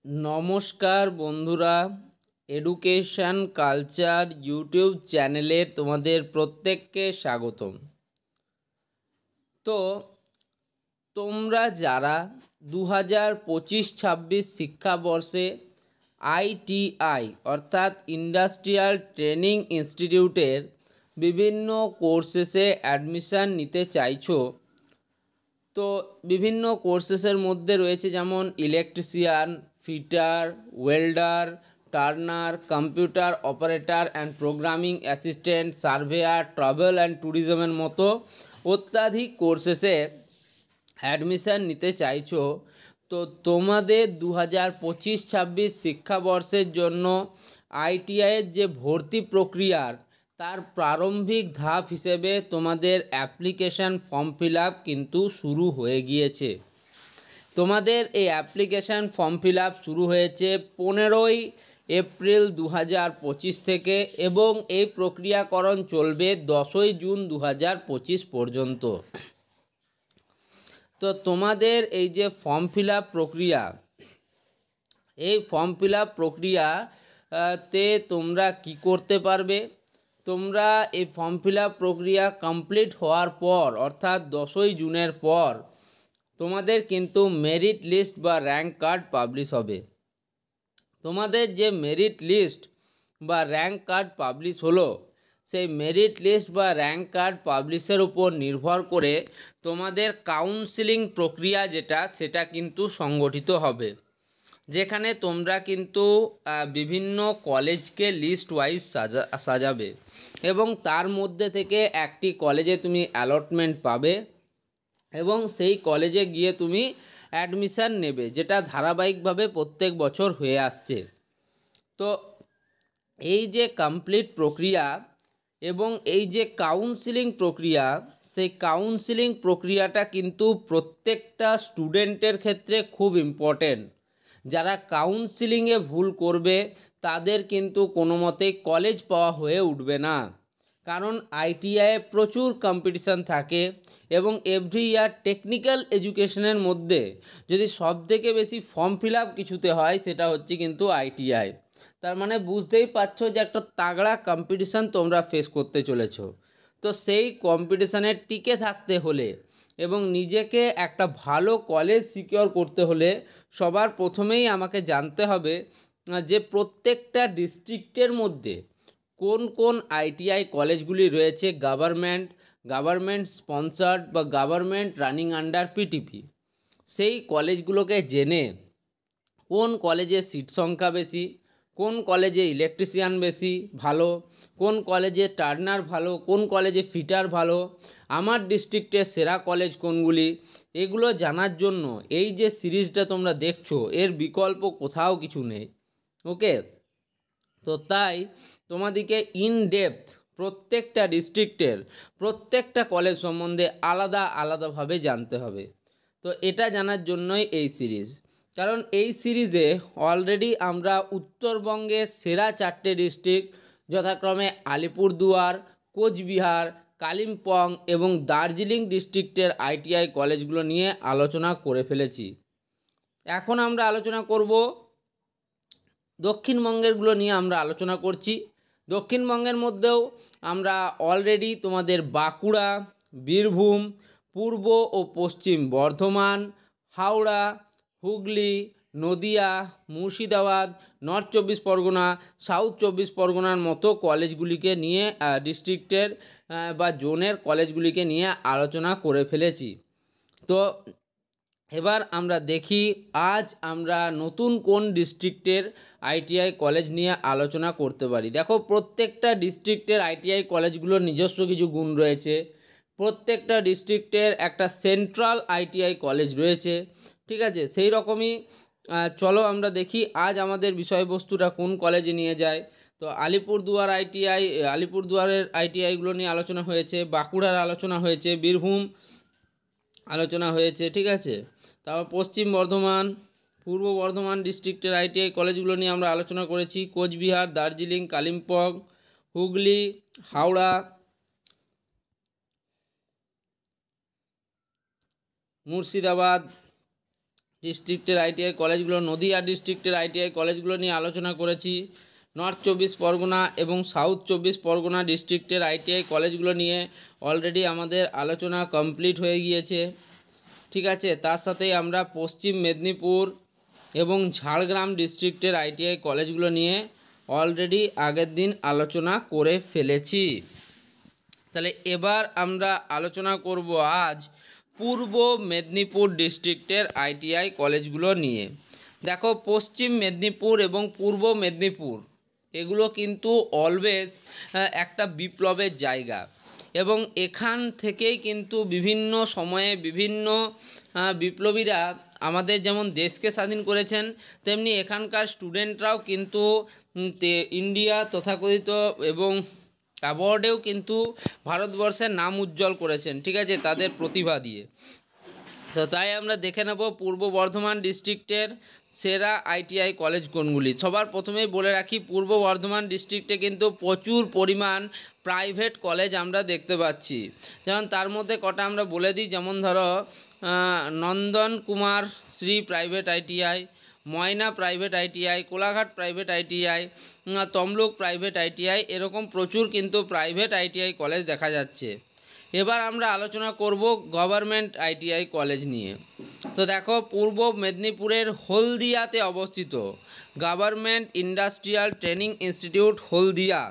নমস্কার বন্ধুরা, education culture YouTube চ্যানেলে তোমাদের প্রত্যেককে স্বাগতম। তো তোমরা যারা 2025-26 শিক্ষাবর্ষে আইটিআই অর্থাৎ ইন্ডাস্ট্রিয়াল ট্রেনিং ইনস্টিটিউটের বিভিন্ন কোর্সেসে অ্যাডমিশান নিতে চাইছো, তো বিভিন্ন কোর্সেসের মধ্যে রয়েছে যেমন electrician, fitter, welder, turner, computer operator and programming assistant, surveyor, travel and ট্যুরিজমের মতো অত্যাধিক কোর্সেসে অ্যাডমিশান নিতে চাইছো। তো তোমাদের 2025-26 শিক্ষাবর্ষের জন্য আইটিআইয়ের যে ভর্তি প্রক্রিয়ার তার প্রারম্ভিক ধাপ হিসেবে তোমাদের অ্যাপ্লিকেশান ফর্ম ফিল আপ কিন্তু শুরু হয়ে গিয়েছে। তোমাদের এই অ্যাপ্লিকেশান ফর্ম ফিল আপ শুরু হয়েছে 15ই এপ্রিল 2025 থেকে এবং এই প্রক্রিয়াকরণ চলবে 10ই জুন 2025 পর্যন্ত। তো তোমাদের এই যে ফর্ম ফিল আপ প্রক্রিয়া, এই ফর্ম ফিল আপ প্রক্রিয়াতে তোমরা কি করতে পারবে, তোমরা এই ফর্ম ফিল আপ প্রক্রিয়া কমপ্লিট হওয়ার পর অর্থাৎ 10ই জুনের পর তোমাদের কিন্তু মেরিট লিস্ট বা র্যাঙ্ক কার্ড পাবলিশ হবে। তোমাদের যে মেরিট লিস্ট বা র্যাঙ্ক কার্ড পাবলিশ হলো, সেই মেরিট লিস্ট বা র্যাঙ্ক কার্ড পাবলিশের উপর নির্ভর করে তোমাদের কাউন্সিলিং প্রক্রিয়া সেটা কিন্তু সংগঠিত হবে, যেখানে তোমরা কিন্তু বিভিন্ন কলেজকে লিস্ট ওয়াইজ সাজাবে এবং তার মধ্যে থেকে একটি কলেজে তুমি অ্যালটমেন্ট পাবে এবং সেই কলেজে গিয়ে তুমি অ্যাডমিশান নেবে, যেটা ধারাবাহিকভাবে প্রত্যেক বছর হয়ে আসছে। তো এই যে কমপ্লিট প্রক্রিয়া এবং এই যে কাউন্সিলিং প্রক্রিয়া, সেই কাউন্সিলিং প্রক্রিয়াটা কিন্তু প্রত্যেকটা স্টুডেন্টের ক্ষেত্রে খুব ইম্পর্টেন্ট। যারা কাউন্সিলিংয়ে ভুল করবে তাদের কিন্তু কোনো মতেই কলেজ পাওয়া হয়ে উঠবে না, কারণ আইটিআইয়ে প্রচুর কম্পিটিশান থাকে এবং এভরি ইয়ার টেকনিক্যাল এডুকেশনের মধ্যে যদি সবথেকে বেশি ফর্ম ফিল আপ কিছুতে হয় সেটা হচ্ছে কিন্তু আইটিআই। তার মানে বুঝতেই পারছো যে একটা তাগড়া কম্পিটিশান তোমরা ফেস করতে চলেছো। তো সেই কম্পিটিশানে টিকে থাকতে হলে এবং নিজেকে একটা ভালো কলেজ সিকিওর করতে হলে সবার প্রথমেই আমাকে জানতে হবে যে প্রত্যেকটা ডিস্ট্রিক্টের মধ্যে কোন কোন আইটিআই কলেজগুলি রয়েছে গভর্নমেন্ট স্পন্সার্ড বা গভর্নমেন্ট রানিং আন্ডার পিটিপি। সেই কলেজগুলোকে জেনে কোন কলেজে সিট সংখ্যা বেশি, কোন কলেজে ইলেকট্রিশিয়ান বেশি ভালো, কোন কলেজে টার্নার ভালো, কোন কলেজে ফিটার ভালো, আমার ডিস্ট্রিক্টের সেরা কলেজ কোনগুলি, এগুলো জানার জন্য এই যে সিরিজটা তোমরা দেখছো এর বিকল্প কোথাও কিছু নেই। ওকে, তো তাই তোমাদেরকে ইন ডেপথ প্রত্যেকটা ডিস্ট্রিক্টের প্রত্যেকটা কলেজ সম্বন্ধে আলাদাভাবে জানতে হবে। তো এটা জানার জন্যই এই সিরিজ, কারণ এই সিরিজে অলরেডি আমরা উত্তরবঙ্গের সেরা 4টে ডিস্ট্রিক্ট যথাক্রমে আলিপুরদুয়ার, কোচবিহার, কালিম্পং এবং দার্জিলিং ডিস্ট্রিক্টের আইটিআই কলেজগুলো নিয়ে আলোচনা করে ফেলেছি। এখন আমরা আলোচনা করব দক্ষিণবঙ্গেরগুলো নিয়ে আমরা আলোচনা করছি। দক্ষিণবঙ্গের মধ্যেও আমরা অলরেডি তোমাদের বাঁকুড়া, বীরভূম, পূর্ব ও পশ্চিম বর্ধমান, হাওড়া, হুগলি, নদিয়া, মুর্শিদাবাদ, নর্থ 24 পরগনা, সাউথ 24 পরগনার মতো কলেজগুলিকে নিয়ে ডিস্ট্রিক্টের বা জোনের কলেজগুলিকে নিয়ে আলোচনা করে ফেলেছি। তো এবার আমরা দেখি আজ আমরা নতুন কোন ডিস্ট্রিক্টের আইটিআই কলেজ নিয়ে আলোচনা করতে পারি। দেখো, প্রত্যেকটা ডিস্ট্রিক্টের আইটিআই কলেজগুলোর নিজস্ব কিছু গুণ রয়েছে। প্রত্যেকটা ডিস্ট্রিক্টের একটা সেন্ট্রাল আইটিআই কলেজ রয়েছে, ঠিক আছে? সেই রকমই চলো আমরা দেখি আজ আমাদের বিষয়বস্তুটা কোন কলেজে নিয়ে যায়। তো আলিপুরদুয়ারের আইটিআইগুলো নিয়ে আলোচনা হয়েছে, বাঁকুড়ার আলোচনা হয়েছে, বীরভূম আলোচনা হয়েছে, ঠিক আছে? তারপর পশ্চিম বর্ধমান, পূর্ব বর্ধমান ডিস্ট্রিক্টের আইটিআই কলেজগুলো নিয়ে আমরা আলোচনা করেছি, কোচবিহার, দার্জিলিং, কালিম্পং, হুগলি, হাওড়া, মুর্শিদাবাদ, ডিস্ট্রিক্টের আইটিআই কলেজগুলো, নদিয়া ডিস্ট্রিক্টের আইটিআই কলেজগুলো নিয়ে আলোচনা করেছি। নর্থ 24 পরগনা এবং সাউথ 24 পরগনা ডিস্ট্রিক্টের আইটিআই কলেজগুলো নিয়ে অলরেডি আমাদের আলোচনা কমপ্লিট হয়ে গিয়েছে, ঠিক আছে। তার সাথেই আমরা পশ্চিম মেদিনীপুর এবং ঝাড়গ্রাম ডিস্ট্রিক্টের আইটিআই কলেজগুলো নিয়ে অলরেডি আগের দিন আলোচনা করে ফেলেছি। তাহলে এবার আমরা আলোচনা করব আজ পূর্ব মেদিনীপুর ডিস্ট্রিক্টের আইটিআই কলেজগুলো নিয়ে। দেখো, পশ্চিম মেদিনীপুর এবং পূর্ব মেদিনীপুর এগুলো কিন্তু অলওয়েজ একটা বিপ্লবের জায়গা, এবং এখান থেকেই কিন্তু বিভিন্ন সময়ে বিভিন্ন বিপ্লবীরা আমাদের যেমন দেশকে স্বাধীন করেছেন, তেমনি এখানকার স্টুডেন্টরাও কিন্তু ইন্ডিয়া তথাকথিত এবং অ্যাওয়ার্ডেও কিন্তু ভারতবর্ষের নাম উজ্জ্বল করেছেন, ঠিক আছে, তাদের প্রতিভা দিয়ে। তো তাই আমরা দেখে নেব পূর্ব বর্ধমান ডিস্ট্রিক্টের সেরা আইটিআই কলেজ কোনগুলি। সবার প্রথমেই বলে রাখি, পূর্ব বর্ধমান ডিস্ট্রিক্টে কিন্তু প্রচুর পরিমাণ প্রাইভেট কলেজ আমরা দেখতে পাচ্ছি। যেমন তার মধ্যে কটা আমরা বলে দিই, যেমন ধরো Nandan Kumar Shri private ITI, Moyna private ITI, Kolaghat private ITI, Tamluk private ITI, এরকম প্রচুর কিন্তু প্রাইভেট আইটিআই কলেজ দেখা যাচ্ছে। এবার আমরা আলোচনা করব গভর্নমেন্ট আইটিআই কলেজ নিয়ে। তো দেখো, পূর্ব মেদিনীপুরের হলদিয়াতে অবস্থিত গভর্নমেন্ট ইন্ডাস্ট্রিয়াল ট্রেনিং ইনস্টিটিউট হলদিয়া,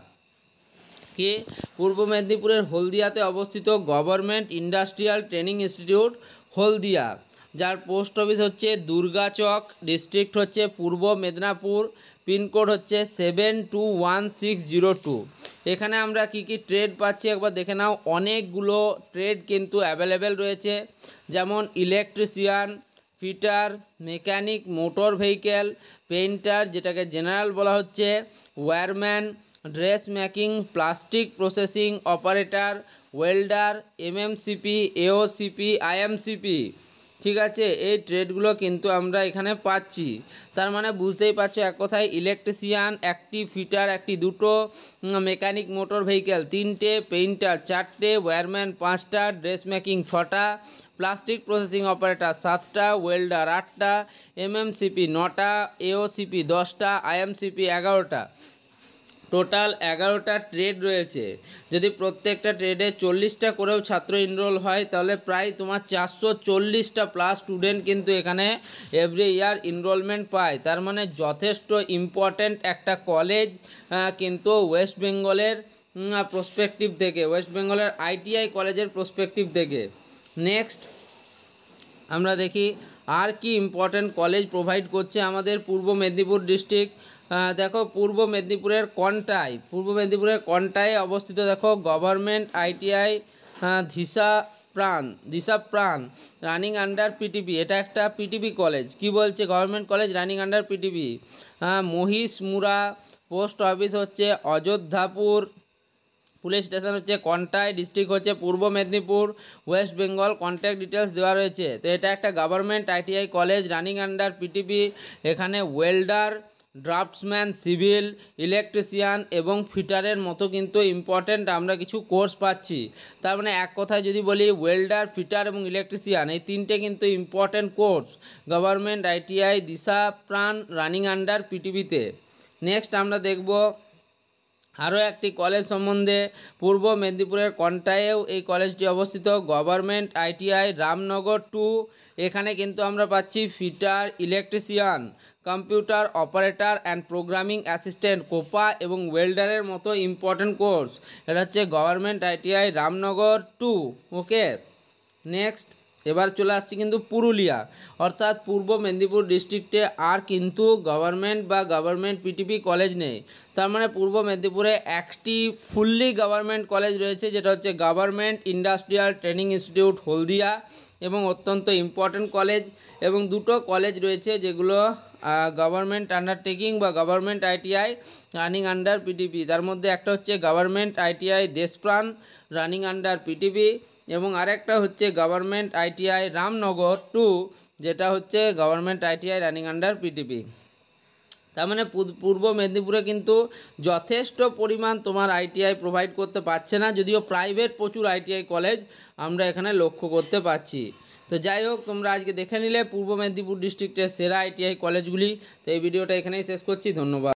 কি পূর্ব মেদিনীপুরের হলদিয়াতে অবস্থিত গভর্নমেন্ট ইন্ডাস্ট্রিয়াল ট্রেনিং ইনস্টিটিউট হলদিয়া, যার পোস্ট অফিস হচ্ছে দুর্গাচক, ডিস্ট্রিক্ট হচ্ছে পূর্ব মেদিনীপুর, পিনকোড হচ্ছে 721602। এখানে আমরা কি কি ট্রেড পাচ্ছি একবার দেখে নাও। অনেকগুলো ট্রেড কিন্তু অ্যাভেলেবেল রয়েছে, যেমন electrician, fitter, mechanic, motor vehicle, painter যেটাকে জেনারেল বলা হচ্ছে, wireman, dress making, plastic processing operator, welder, MMCP, AOCP, IMCP, ঠিক আছে। এই ট্রেডগুলো কিন্তু আমরা এখানে পাচ্ছি। তার মানে বুঝতেই পারছো, এক কথায় ইলেকট্রিশিয়ান একটি, ফিটার একটি, দুটো, মেকানিক মোটর ভেহিকেল তিনটে, পেইন্টার চারটে, ওয়্যারম্যান পাঁচটা, ড্রেস মেকিং ছটা, প্লাস্টিক প্রসেসিং অপারেটর সাতটা, ওয়েল্ডার আটটা, এমএমসিপি নটা, এওসিপি 10টা, আইএমসিপি 11টা, টোটাল 11টা ট্রেড রয়েছে। যদি প্রত্যেকটা ট্রেডে 40টা করেও ছাত্র এনরোল হয়, তাহলে প্রায় তোমার 440টা প্লাস স্টুডেন্ট কিন্তু এখানে এভরি ইয়ার এনরোলমেন্ট পায়। তার মানে যথেষ্ট ইম্পর্ট্যান্ট একটা কলেজ কিন্তু ওয়েস্ট বেঙ্গলের প্রসপেক্টিভ থেকে, ওয়েস্ট বেঙ্গলের আইটিআই কলেজের প্রসপেক্টিভ থেকে। নেক্সট আমরা দেখি আর কি ইম্পর্ট্যান্ট কলেজ প্রোভাইড করছে আমাদের পূর্ব মেদিনীপুর ডিস্ট্রিক্ট। দেখো, পূর্ব মেদিনীপুরের কন্টায় অবস্থিত দেখো গভর্নমেন্ট আইটিআই দিশা প্রাণ রানিং আন্ডার পিটিপি, এটা একটা পিটিপি কলেজ। কি বলছে, government college running under PTP. Mahishmura, post office হচ্ছে অযোধ্যাপুর, পুলিশ স্টেশন হচ্ছে কন্টাই, ডিস্ট্রিক্ট হচ্ছে Purba Medinipur, West Bengal. Contact details দেওয়া রয়েছে। তো এটা একটা government ITI college running under PTP. এখানে ওয়েল্ডার, ড্রাফটসম্যান, সিভিল, ইলেকট্রিশিয়ান এবং ফিটারের মতো কিন্তু ইম্পর্ট্যান্ট আমরা কিছু কোর্স পাচ্ছি। তার মানে এক কথায় যদি বলি, ওয়েল্ডার, ফিটার এবং ইলেকট্রিশিয়ান এই তিনটে কিন্তু ইম্পর্ট্যান্ট কোর্স গভর্নমেন্ট আইটিআই দিশা প্রাণ রানিং আন্ডার পিটিভিতে। নেক্সট আমরা দেখব আরও একটি কলেজ সম্বন্ধে। পূর্ব মেদিনীপুরের কন্টায়েও এই কলেজটি অবস্থিত, গভর্নমেন্ট আইটিআই রামনগর 2। এখানে কিন্তু আমরা পাচ্ছি fitter, electrician, computer operator and programming assistant, COPA এবং ওয়েল্ডারের মতো ইম্পর্ট্যান্ট কোর্স। এটা হচ্ছে government ITI Ramnagar 2। Okay, next এবার চলে আসছি কিন্তু পুরুলিয়া, অর্থাৎ পূর্ব মেদিনীপুর ডিস্ট্রিক্টে আর কিন্তু গভর্নমেন্ট বা গভর্নমেন্ট পিটিপি কলেজ নেই। তার মানে পূর্ব মেদিনীপুরে একটি ফুললি গভর্নমেন্ট কলেজ রয়েছে, যেটা হচ্ছে গভর্নমেন্ট ইন্ডাস্ট্রিয়াল ট্রেনিং ইনস্টিটিউট হলদিয়া, এবং অত্যন্ত ইম্পর্ট্যান্ট কলেজ। এবং দুটো কলেজ রয়েছে যেগুলো গভর্নমেন্ট আন্ডারটেকিং বা government ITI running under PTP. তার মধ্যে একটা হচ্ছে government ITI Deshapran running under PTP, এবং আরেকটা হচ্ছে গভর্নমেন্ট আইটিআই রামনগর 2, যেটা হচ্ছে government ITI running under PTP. তার মানে পূর্ব মেদিনীপুরে কিন্তু যথেষ্ট পরিমাণ তোমার আইটিআই প্রোভাইড করতে পারছে না, যদিও প্রাইভেট প্রচুর আইটিআই কলেজ আমরা এখানে লক্ষ্য করতে পারছি। তো যাই হোক, তোমরা আজকে দেখে নিলে পূর্ব মেদিনীপুর ডিস্ট্রিক্টের সেরা ITI কলেজগুলি। তো এই ভিডিওটা এখানেই শেষ করছি, ধন্যবাদ।